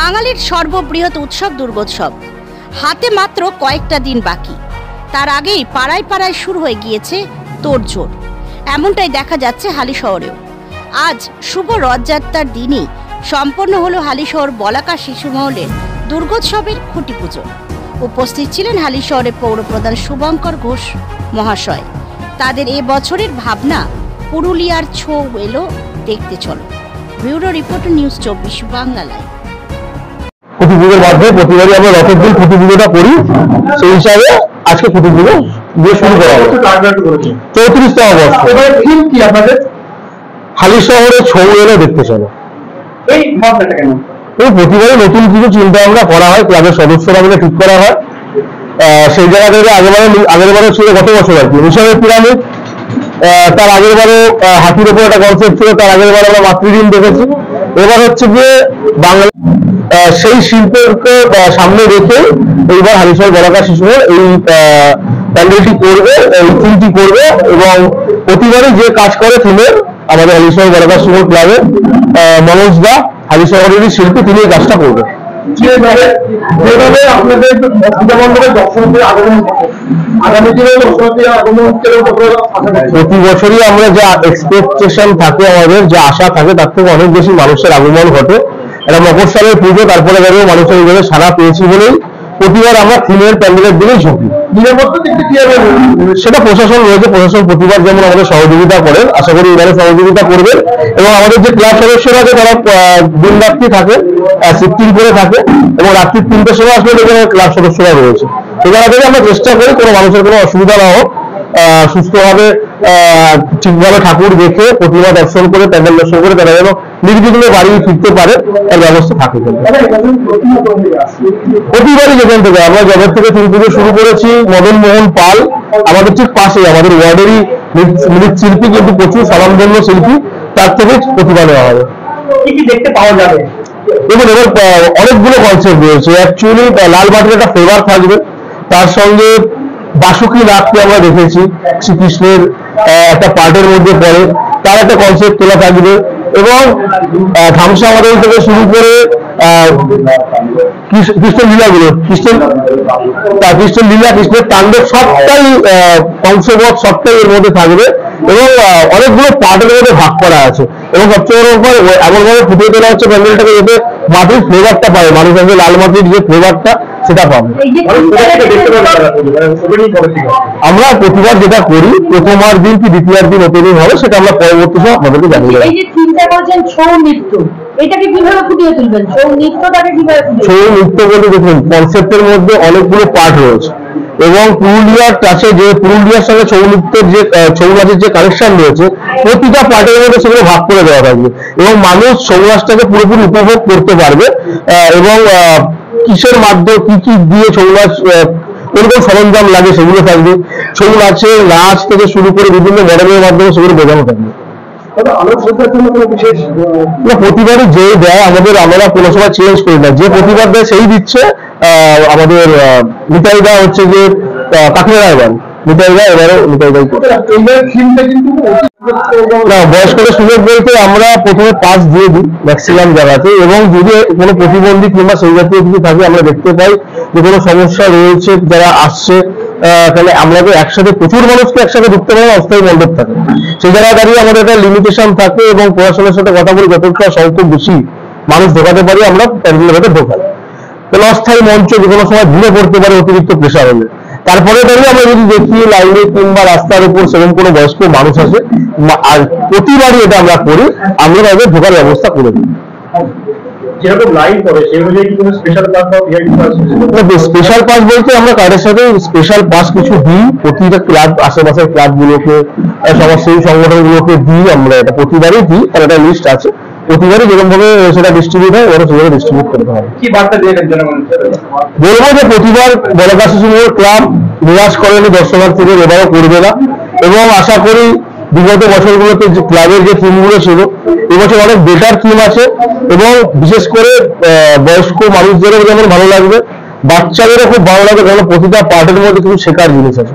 বাঙালির সর্ববৃহৎ উৎসব দুর্গোৎসব হাতে মাত্র কয়েকটা দিন বাকি। তার আগেই পাড়ায় পাড়ায় শুরু হয়ে গিয়েছে তোড়জোড়। এমনটাই দেখা যাচ্ছে হালিশহরেও। আজ শুভ রথযাত্রার দিনই সম্পন্ন হলো হালিশহর বলাকা শিশু মহলের দুর্গোৎসবের খুঁটি পুজো। উপস্থিত ছিলেন হালিশহরের পৌরপ্রধান শুভঙ্কর ঘোষ মহাশয়। তাদের এ বছরের ভাবনা পুরুলিয়ার ছৌ এলো দেখতে চলো। Bureau report, news 24 Bangla live. খুঁটি পুজোর মাধ্যমে প্রতিবারই আমরা রথের দিন খুঁটি পুজোটা করি, সেই হিসাবে আজকে খুঁটি পুজো দিয়ে শুরু করা হবে। 34তম বর্ষ। কি আপনাদের হালিশহরে ছৌ এলো দেখতে চলো। এই ভাবনাটা কেন? প্রতিবারই নতুন কিছু চিন্তা ভাবনা করা হয়, ক্লাবের সদস্যরা মিলে ঠিক করা হয়। সেই জায়গা থেকে আগেরবারে ছিল গত বছর আর কি মিশরের পিরামিড, তার আগের বারে হাতির উপর একটা কনসেপ্ট ছিল, তার আগের বারে আমরা মাতৃদিন দেখেছি। এবার হচ্ছে যে বাংলা সেই শিল্পকে সামনে রেখে এইবার হালিশহর বলাকা শিশু এই প্যান্ডেলটি করবে, এই থিমটি করবে। এবং প্রতিবারই যে কাজ করে থিমের আমাদের হালিশহর বলাকা শিশু ক্লাবে মনোজ দা, হালিশহরেরই শিল্পী, তিনি এই কাজটা করবে। প্রতি বছরই আমরা যা এক্সপেকটেশন থাকে, আমাদের যে আশা থাকে, তার থেকে অনেক বেশি মানুষের আগমন ঘটে। এটা মফস্বলের পুজো, তারপরে দাঁড়িয়ে মানুষের এইভাবে সাড়া পেয়েছি বলেই প্রতিবার আমরা থিমের প্যান্ডেলের দিকেই ঝুঁকি। সেটা প্রশাসন রয়েছে, প্রশাসন প্রতিবার যেমন আমাদের সহযোগিতা করেন, আশা করি এবারে সহযোগিতা করবেন। এবং আমাদের যে ক্লাব সদস্যরা আছে তারা দিন রাত্রি থাকে, শিফটিং করে থাকে, এবং রাত্রি 3টের সময় আসলে এখানে ক্লাব সদস্যরা রয়েছে। এবার থেকে আমরা চেষ্টা করি কোনো মানুষের কোনো অসুবিধা না হোক, সুস্থভাবে ঠিকভাবে ঠাকুর দেখে প্রতিমা দর্শন করে প্যান্ডেল দর্শন করে তারা যেন নির্বিঘ্নে বাড়ি ফিরতে পারে এর ব্যবস্থা থাকে। প্রতিবারই যেখান থেকে আমরা জগৎ থেকে তিন পুজো শুরু করেছি, মদন মোহন পাল আমাদের ঠিক পাশে, আমাদের ওয়ার্ডেরই মৃৎশিল্পী, কিন্তু প্রচুর স্বনামধন্য শিল্পী, তার থেকে প্রতিভা নেওয়া হবে। কি কি দেখতে পাওয়া যাবে? দেখুন, এবার অনেকগুলো কনসেপ্ট রয়েছে। অ্যাকচুয়ালি লাল বাটির একটা ফ্লেভার থাকবে, তার সঙ্গে বাসুকি নাচকে আমরা দেখেছি, শ্রীকৃষ্ণের একটা পার্টের মধ্যে পড়ে, তার একটা কনসেপ্ট তোলা থাকবে। এবং ধামসা আমাদের থেকে শুরু করে কৃষ্ণ লীলাগুলো, কৃষ্ণের লীলা, কৃষ্ণের তাণ্ডব, সবটাই কংসবধ, সবটাই এর মধ্যে থাকবে। এবং অনেকগুলো পার্টের মধ্যে ভাগ করা আছে। এবং সবচেয়ে বড় ব্যাপার, এমনভাবে ফুটিয়ে তোলা হচ্ছে প্যান্ডেলটাকে যাতে মাটির ফ্লেভারটা পাবে, মানুষ আসলে লাল মাটির যে ফ্লেভারটা সেটা পাবে। আমরা প্রতিবার যেটা করি, প্রথমার দিন কি দ্বিতীয়ার দিন ওপেনিং হবে, সেটা আমরা পরবর্তী সময় আপনাদেরকে জানিয়ে দেবো। ছৌ নৃত্য বলতে দেখুন, কনসেপ্টের মধ্যে অনেকগুলো পার্ট রয়েছে, এবং পুরুলিয়ার কাছে যে পুরুলিয়ার সঙ্গে ছৌ নৃত্যের যে ছৌ নাচের যে কানেকশন রয়েছে, প্রতিটা পার্টের মধ্যে সেগুলো ভাগ করে দেওয়া থাকবে, এবং মানুষ ছৌ নাচটাকে পুরোপুরি উপভোগ করতে পারবে। এবং কিসের মাধ্যমে কি কি দিয়ে ছৌ নাচ, কোন কোন সরঞ্জাম লাগে সেগুলো থাকবে। ছৌ নাচের নাচ থেকে শুরু করে বিভিন্ন মডেলের মাধ্যমে সেগুলো বোঝানো থাকবে। প্রতিবারই যে দেয় আমাদের, আমরা কোনো সময় চেঞ্জ করি না, যে প্রতিবার দেয় সেই দিচ্ছে। আমাদের নিতাইদা হচ্ছে যে কাকিনাড়া, এবার নিতাইদা, এবারও নিতাইদাই। না, বয়স্কদের সুযোগ বলতে আমরা প্রথমে পাস দিয়ে দিই ম্যাক্সিমাম জায়গাতে, এবং যদি কোনো প্রতিবন্ধী কিংবা সেই জাতীয় কিছু থাকে, আমরা দেখতে পাই যে কোনো সমস্যা রয়েছে যারা আসছে, তাহলে আমরা তো একসাথে প্রচুর মানুষকে একসাথে ঢুকতে পারি, অস্থায়ী মণ্ডপ থাকে, সেই জায়গায় দাঁড়িয়ে আমাদের একটা লিমিটেশন থাকে, এবং প্রশাসনের সাথে কথা বলে যতটা সংখ্যক বেশি মানুষ ঢোকাতে পারি আমরা প্যান্ডেলের ভেতরে ঢোকাই। তাহলে অস্থায়ী মঞ্চ যে কোনো সময় ঘুরে পড়তে পারে অতিরিক্ত প্রেশার হলে। তারপরে দাঁড়িয়ে আমরা যদি দেখি লাইনে কিংবা রাস্তার উপর সেরকম কোনো বয়স্ক মানুষ আছে, আর প্রতিবারই এটা আমরা করি, আমরা তাদের ঢোকার ব্যবস্থা করে দিই। স্পেশাল পাস বলতে আমরা কার্ডের সাথে স্পেশাল পাস কিছু দিই, প্রতিটা ক্লাব, আশেপাশের ক্লাবগুলোকে, সমাজসেবী সংগঠনগুলোকে দিই। আমরা এটা প্রতিবারই দিই, তার একটা লিস্ট আছে, প্রতিবারই যেরকম ভাবে সেটা ডিস্ট্রিবিউট হয়, ওরা সেভাবে ডিস্ট্রিবিউট করতে হবে। কি বার্তা দিয়েছেন জনগণকে? বলবো যে প্রতিবার বলাকা শিশু ক্লাব নিরাশ করেনি দর্শনার্থীদের, এবারও করবে না। এবং আশা করি বিগত বছরগুলোতে যে ক্লাবের যে থিমগুলো ছিল, এবছর অনেক বেটার থিম আছে, এবং বিশেষ করে বয়স্ক মানুষদেরও যেমন ভালো লাগবে, বাচ্চাদেরও খুব ভালো লাগবে, কারণ প্রতিটা পার্টের মধ্যে কিছু শেখার জিনিস আছে।